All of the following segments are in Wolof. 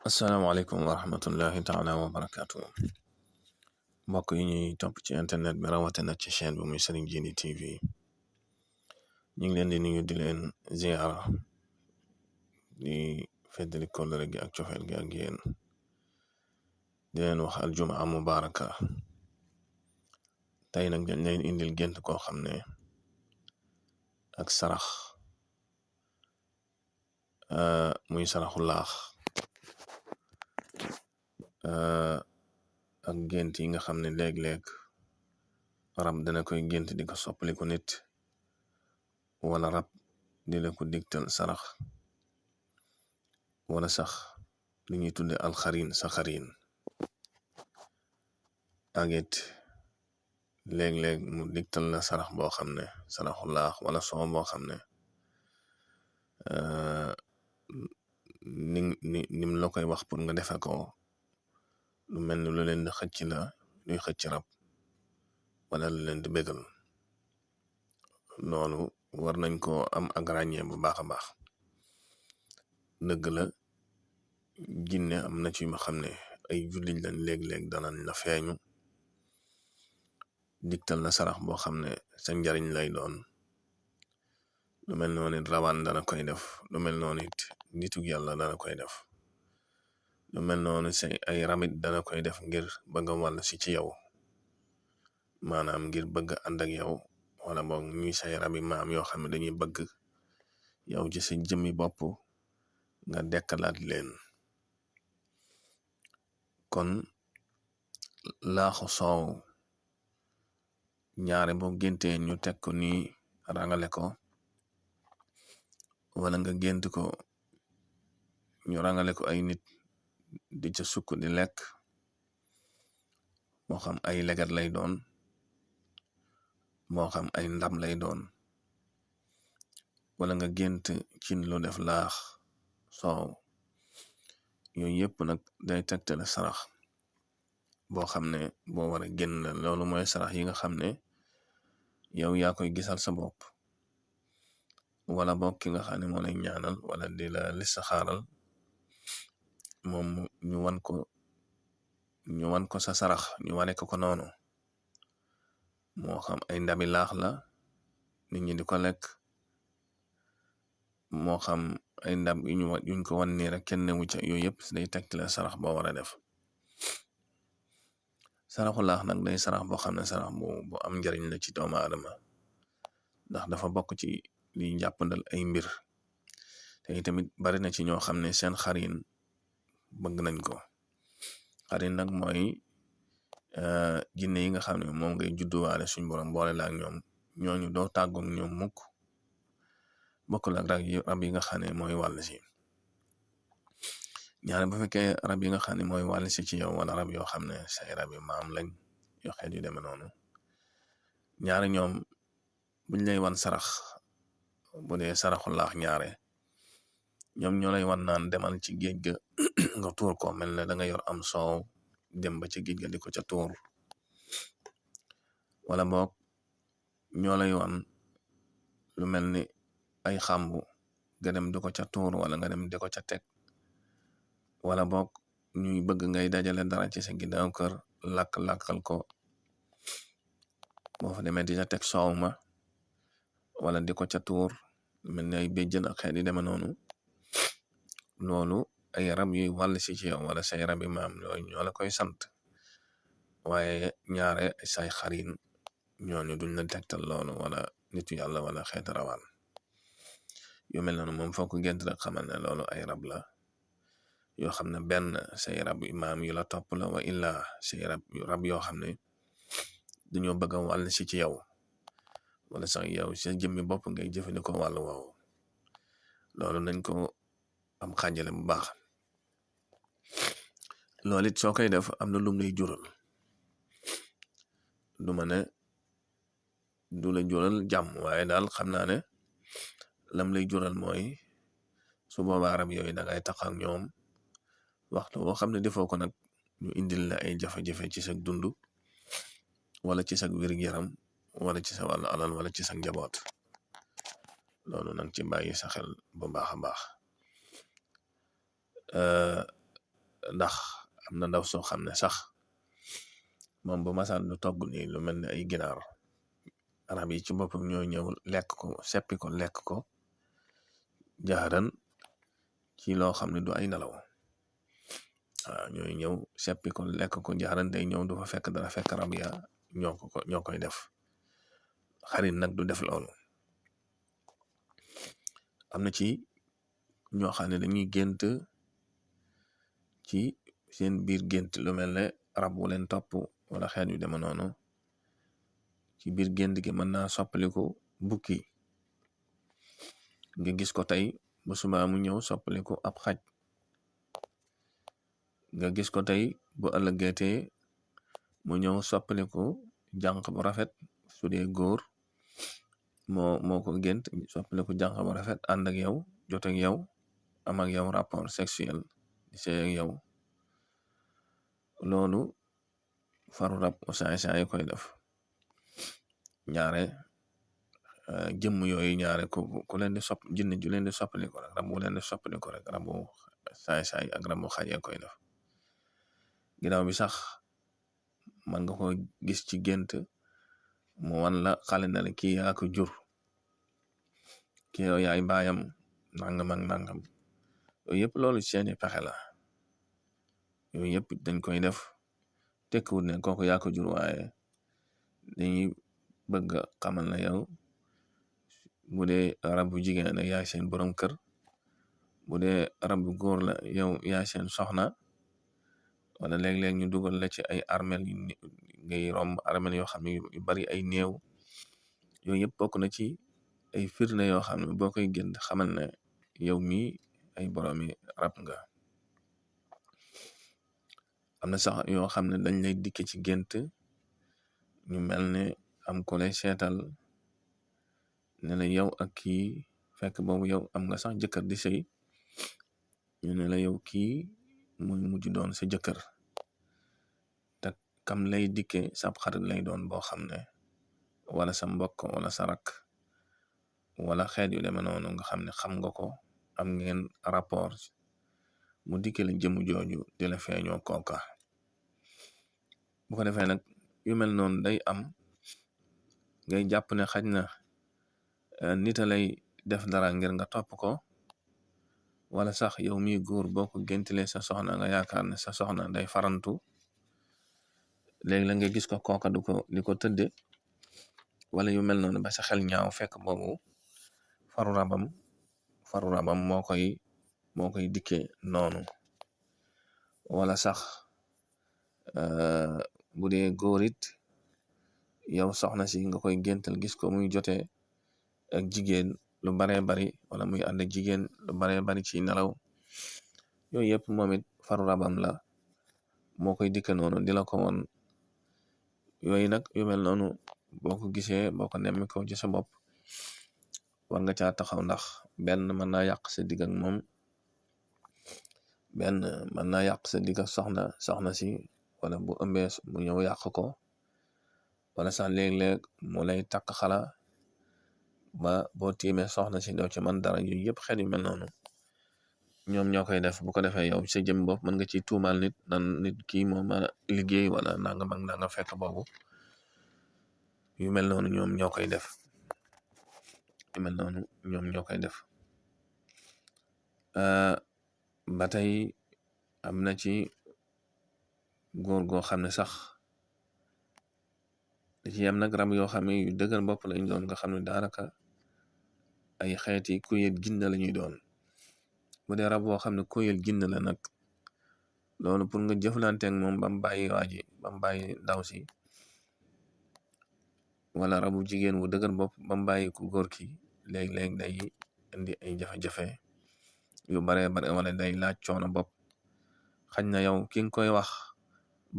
asalaamaaleykum wa rahmatullahi taala wa barakaatu mbokk yi ñuy topp ci internet bi rawatina ci chaîne bi muy Serigne Djily TV ñu ngi leen di nuyu di leen ziara di feddali kóllëre gi ak cofeel gi ak yéen di leen wax aljumaa mubaraka tey nag dañ leen indil gént koo xam ne ak sarax muy saraxu laax ak gént yi nga xam ne léeg-léeg rab dana koy gént di ko soppali ko nit wala rab di la ko digtal sarax wala sax li ñuy tudde alxarin saxarin ak it léeg-léeg mu digtal la sarax boo xam ne saraxu laax wala soo boo xam ne nim la koy wax pour nga defe ko lu mel ni lu leen di xëcc la luy xëcc rab wala lu leen di bégal loolu war nañ ko am ak ràññee bu baax a baax dëgg la jinne am na ci ma xam ne ay jullit lañ léeg-léeg danañ la feeñu digtal la sarax boo xam ne sa njariñ lay doon lu mel noonu it rawaan dana koy def lu mel noonu it nitug yàlla dana koy def lu mel noonu say ay ramit dana koy def ngir bëgg a wàll si ci yow maanaam ngir bëgg ànd ak yow wala boog ñuy say rabi maam yoo xam ne dañuy bëgg yow ci sa jëmmi bopp nga dekkalaat leen kon laaxu soow ñaare boo géntee ñu teg ko nii rangale ko wala nga gént ko ñu rangale ko ay nit di ca sukk di lekk moo xam ay legat lay doon moo xam ay ndam lay doon wala nga gént cin lu def laax soow yooyu yëpp nag day tegtale sarax boo xam ne boo war a génn la loolu mooy sarax yi nga xam ne yow yaa koy gisal sa bopp wala boog ki nga xam ne moo lay ñaanal wala di la listixaaral moom ñu wan ko sa sarax ñu wane ko noonu moo xam ay ndabi laax la nit ñi di ko lekk moo xam ay ndab yuñ ko wan nii rek kenn newu ca yooyu yëpp day tegtale sarax boo war a def saraxu laax nag day sarax boo xam ne sarax bu am njariñ la ci doomu aadama ndax dafa bokk ci liy jàppandal ay mbir te tamit bari na ci ñoo xam ne seen xarin bëgg nañ ko xarin nag mooy jinne yi nga xam ne moom ngay judduwaale suñ borom boole la ak ñoom ñooñu doo tàggoog ñoom mukk bokkul ak rab yi nga xam ne mooy wàll si ñaare bu fekkee rab yi nga xam ne mooy wàll si ci yow wala rab yoo xam ne say rab yi maam lañ yoo xeet yu demee noonu ñaare ñoom buñ lay wan sarax bu dee saraxu laax ñaare ñoom ñoo lay wan naan demal ci géej ga nga tuur ko mel ne da nga yor am soow dem ba ci géej ga di ko ca tuur wala boog ñoo lay wan lu mel ni ay xàmbu nga dem di ko ca tuur wala nga dem di ko ca teg wala boog ñuy bëgg ngay dajale dara ci sa ginnaaw kër lakk-lakkal ko boo fa demee di ca teg soow ma wala di ko ca tuur mel ni ay béjjën ak xeet yi deme noonu loolu ay rab yuy wàll si ci yow wala say rabi maam yooyu ñoo la koy sant waaye ñaare say xarin ñooñu duñ la tegtal loolu wala nitu yàlla wala xeeti rawaan yu mel noonu moom foo ko gént rek xamal ne loolu ay rab la yoo xam ne benn say rab maam yu la topp la wa illa say rab yoo xam ne dañoo bëgg a wàll si ci yow wala sax yow sa jëmmi bopp ngay jëfandikoo wàllu woowu loolu nañ ko am xàjjale bu baax loolu it soo koy def am na lum lay jural du ma ne du la jural jàmm waaye daal xam naa ne lam lay jural mooy su boobaa rab yooyu da ngay tax ak ñoom waxtu boo xam ne defoo ko nag ñu indil la ay jafe-jafe ci sa dund wala ci sa wér-gu-yaram wala ci sa wàllu alal wala ci sa njaboot loolu nag ci bàyyi sa xel bu baax a baax ndax am na ndaw soo xam ne sax moom bu masaan lu togg nii lu mel ne ay ginaar rab yi ci boppam ñoo ñëw lekk ko seppi ko lekk ko jaxaran ci loo xam ne du ay nelaw waaw ñooy ñëw seppi ko lekk ko jaxaran day ñëw du fa fekk dara fekk rab ya ñoo koy def xarit nag du def loolu am na ci ñoo xam ne dañuy gént ci seen biir gént lu mel ne rab wu leen topp wala xeet yu deme noonu ci biir gént gi mën naa soppaliku bukki nga gis ko tey bu subaa mu ñëw soppaliku ab xaj nga gis ko tey bu ëllëgeetee mu ñëw soppaliku jànq bu rafet su dee góor moo ko gént soppaliku jànq bu rafet ànd ak yow jot ak yow am ak yow rapport sexuel di sey ak yow loolu faru rab saay koy def ñaare jëmm yooyu ñaare ku leen di sopp jinne ju leen di soppaliku rek rab bu leen di soppaliku rek rabu saay ak rabu xajee koy def ginnaaw bi sax man nga ko gis ci gént mu wan la xale na la kii yaa ko jur kii yow yaay baayam nangam ak nangam yooyu yëpp loolu seeni pexe la yooyu yëpp dañ koy def tekkiwut ne kooku yaa ko jur waaye dañuy bëgg xamal na yow bu dee rab bu jigéen la yaay seen borom kër bu dee rab bu góor la yow yaay seen soxna wala léeg-léeg ñu dugal la ci ay armel ngay romb armel yoo xam ne yu bari ay néew yooyu yëpp bokk na ci ay firnde yoo xam ne boo koy gént xamal ne yow mii ay boroomi rab nga am na sax yoo xam ne dañ lay dikke ci gént ñu mel ne am ko lay seetal ne la yow ak kii fekk boobu yow am nga sax jëkkër di sëy ñu ne la yow kii muy mujj doon sa jëkkër te kam lay dikke sab xarit lay doon boo xam ne wala sa mbokk wala sa rak wala xeet yu deme noonu nga xam ne xam nga ko am ngeen rapport mu dikke la jëmu jooju di la feeñoo kooka bu ko defee nag yu mel noonu day am ngay jàpp ne xaj na nita lay def dara ngir nga topp ko wala sax yow mi góor boo ko géntile sa soxna nga yaakaar ne sa soxna day farantu léegi la nga gis ko kooka di ko tëdde wala yu mel noonu ba sa xel ñaaw fekk boobu faru rabam moo koy dikke noonu wala sax bu dee góor it yow soxna si nga koy géntal gis ko muy jote ak jigéen lu baree bari wala muy ànd ak jigéen lu baree bari ci nelaw yooyu yëpp moom it faru rabam la moo koy dikke noonu di la ko woon yooyu nag yu mel noonu boo ko gisee boo ko nemmi ko ci sa bopp war nga caa taxaw ndax benn mën naa yàq sa digg ak moom benn mën naa yàq sa digg ak soxna si wala bu ëmbee mu ñëw yàq ko wala sax léeg-léeg mu lay takk xala ba boo tiimee soxna si doo ci man dara yooyu yëpp xel yu mel noonu ñoom ñoo koy def bu ko defee yow sa jëm bopp mën nga ci tuumaal nit nan nit kii moo ma liggéey wala nangam ak nangam fekk boobu yu mel noonu ñoom ñoo koy def ba tey am na ci góor goo xam ne sax da ci am nag rab yoo xam ne yu dëgër bopp lañ doon nga xam ne daanaka ay xeeti kuyel ginna lañuy doon bu dee rab boo xam ne kuyel ginna la nag loolu pour nga jëflanteeg moom bam bàyyi waaji bam bàyyi ndaw si wala rabu jigéen wu dëgër bopp bam bàyyi ku góor ki léeg-léeg day indi ay jafe-jafe yu baree bare wala day laaj coono bopp xañ na yow ki nga koy wax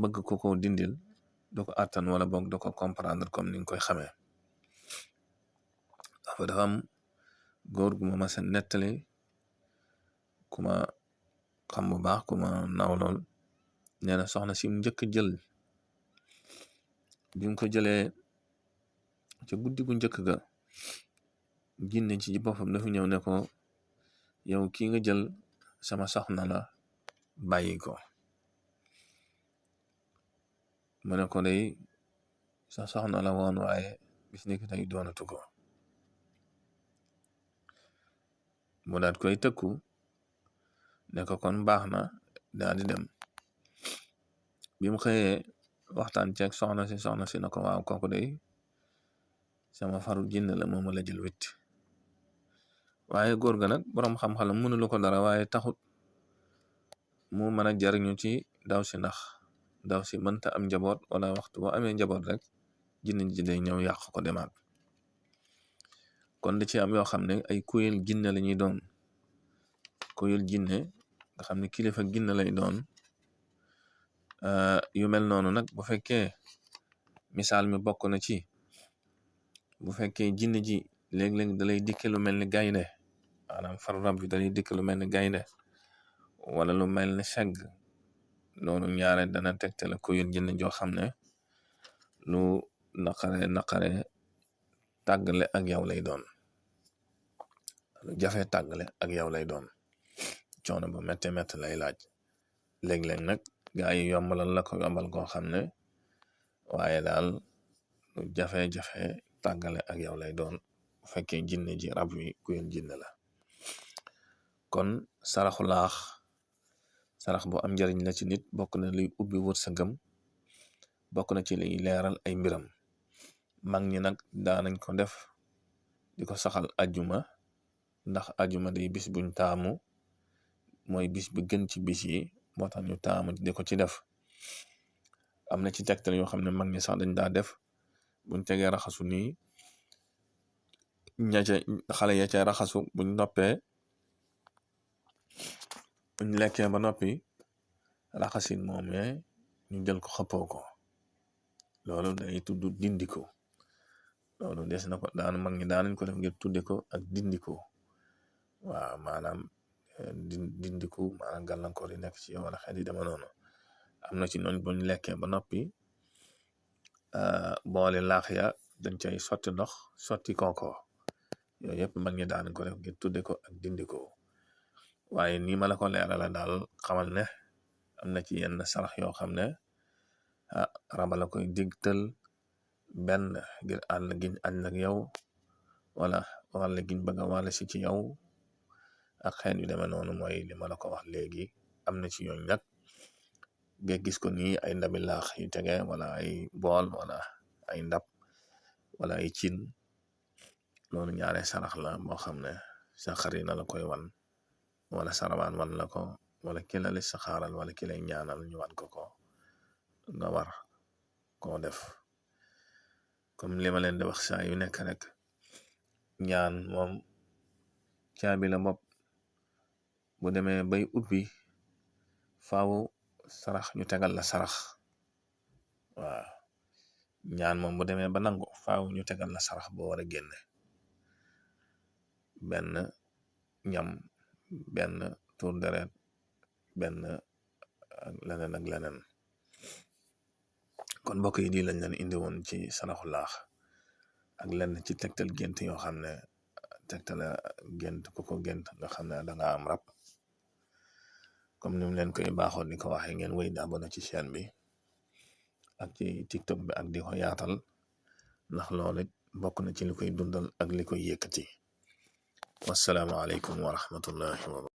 bëgg ko dindil du ko àttan wala boog du ko comprendre comme ni nga koy xamee dafa am góor gu ma masa nettali ku ma xam bu baax ku ma naw lool nee na soxna si mu njëkk jël bi mu ko jëlee ca guddi gu njëkk ga jinne ci boppam dafa ñëw ne ko yow kii nga jël sama soxna la bàyyi ko mu ne ko day sa soxna la woon waaye bis ni ki tey doonatu ko. mu daat koy tëkku ne ko kon baax na, daal di dem. bi mu xëyee waxtaan ceeg soxna si na ko waaw kooku day sama faru jinne la moom la jël witt. waaye góor ga nag boroom xam-xam mënulu ko dara, waaye taxut mu mën a jariñu ci daw si, ndax daw si mënta am njaboot, wala waxtu boo amee njaboot rek jinne ji day ñëw yàq ko demaat. kon da ci am yoo xam ne ay kuyel jinne la ñuy doon. kuyel jinne nga xam ne kilifa jinne lay doon. yu mel noonu nag bu fekkee misaal mi bokk na ci, bu fekkee jinne ji léeg-léeg dalay dikke lu mel ni gaynde, maanaam faru rab bi dalay dikke lu mel ni gaynde wala lu mel ni segg, loolu ñaare dana tegte la kuyel jinne joo xam ne lu naqare tàggale ak yow lay doon. lu jafe tàggale ak yow lay doon. coono bu métte lay laaj. léeg-léeg nag gaa yi yombalal la ko yombal koo xam ne, waaye daal lu jafe-jafe tàggale ak yow lay doon bu fekkee jinne ji rab wi kuyel jinne la. kon saraxu laax sarax bu am njariñ la ci nit, bokk na luy ubbi wërsëgam, bokk na ci liy leeral ay mbiram. mag ñi nag daanañ ko def di ko saxal ajjuma, ndax ajjuma day bis buñ taamu, mooy bis bi gën ci bis yi, moo tax ñu taamu di ko ci def. am na ci tegtal yoo xam ne mag ñi sax dañ daa def buñ tegee raxasu nii, xale ya ca raxasu buñ noppee, buñ lekkee ba noppi raxasin moomee ñu jël ko xëppoo ko. loolu day tudd dindiko. loolu des na ko mag ñi daanañ ko def ngir tudde ko ak dindiko. waaw maanaam dindiku maanaam gàllankoor yi nekk ci yow wala xel yi dama noonu. am na ci noñ buñ lekkee ba noppi boole laax ya dañ cay sotti ndox sotti kooko. yooyu yëpp mag ñi daanañ ko def ngir tudde ko ak dindiko. waaye nii ma la ko leerala daal xamal ne am na ci yenn sarax yoo xam ne raba la koy digtal, benn ngir àll giñ ànd ak yow, wala wàll giñ bëgg a wàll si ci yow ak xeet yu demee noonu. mooy li ma la ko wax léegi. am na ci ñooñ nag nga gis ko nii ay ndabi laax yu tege, wala ay bool, wala ay ndab, wala ay cin. loolu ñaare sarax la boo xam ne sa xarit na la koy wan, wala sarawaan wan la ko, wala ki la sa xaaral, wala ki lay ñaanal ñu wan ko nga war koo def. comme li ma leen di wax saa yu nekk rek, ñaan moom caabi la bopp. bu demee bay ubbi faaw sarax ñu tegal la sarax. waaw ñaan moom bu demee ba nangu faaw ñu tegal la sarax boo war a génne. benn ñam, benn tur deret, benn leneen ak leneen. kon mbokk yi di lañ leen indi woon ci saraxu laax ak lenn ci tegtal gént yoo xam ne tegtal gént ku ko gént nga xam ne danga am rab. comme ni mu leen koy baaxoon ni ko waxee, ngeen wéy di abonné ci chaîne bi ak ci TikTok bi ak di ko yaatal, ndax loolu bokk na ci li koy dundal ak li koy yëkkati. wassalaamu aleykum wa rahmatullahi wa